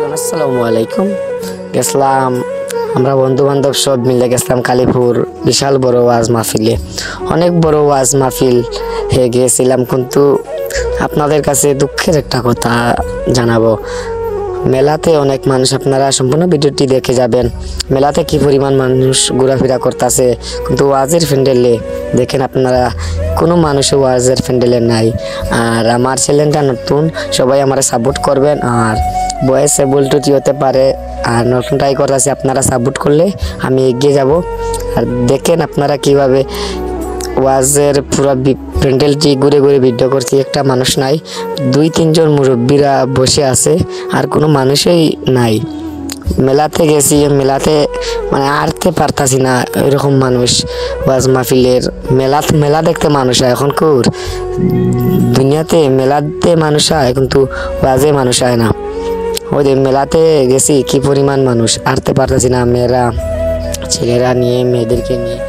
Everyone আসসালামু আলাইকুম। গেছিলাম আমরা বন্ধু বান্ধব সব মিলে গেছিলাম কালীপুর, বিশাল বড় ওয়াজ মাহফিলে। অনেক বড় ওয়াজ মাহফিল হয়ে গিয়েছিলাম, কিন্তু আপনাদের কাছে দুঃখের একটা কথা জানাবো। মেলাতে অনেক মানুষ, আপনারা সম্পূর্ণ ভিডিওটি দেখে যাবেন। মেলাতে কি পরিমাণ মানুষ ঘোরাফেরা করতেছে, কিন্তু ওয়াজের প্যান্ডেলে দেখেন আপনারা কোনো মানুষও ওয়াজের প্যান্ডেলে নাই। আর আমার চ্যানেলটা নতুন, সবাই আমার সাপোর্ট করবেন। আর বয়সে ভুল ত্রুটি হতে পারে, আর নতুন ট্রাই করতেছি, আপনারা সাপোর্ট করলে আমি এগিয়ে যাব। আর দেখেন আপনারা কিভাবে ওয়াজের পুরো প্যান্ডেলটি ঘুরে ঘুরে ভিডিও করছি। একটা মানুষ নাই, 2-3 জন মুরব্বীরা বসে আছে, আর কোনো মানুষই নাই। মেলাতে গেছি, মেলাতে মানে আরতে পারতাছি না, এরকম মানুষ। ওয়াজ মাহফিলের মেলা দেখতে মানুষ হয় এখন কুর দুনিয়াতে। মেলাতে মানুষ হয়, কিন্তু ওয়াজে মানুষ হয় না। ওই যে মেলাতে গেছি, কি পরিমাণ মানুষ, আরতে পারতাছি না। মেয়েরা ছেলেরা নিয়ে, মেয়েদেরকে নিয়ে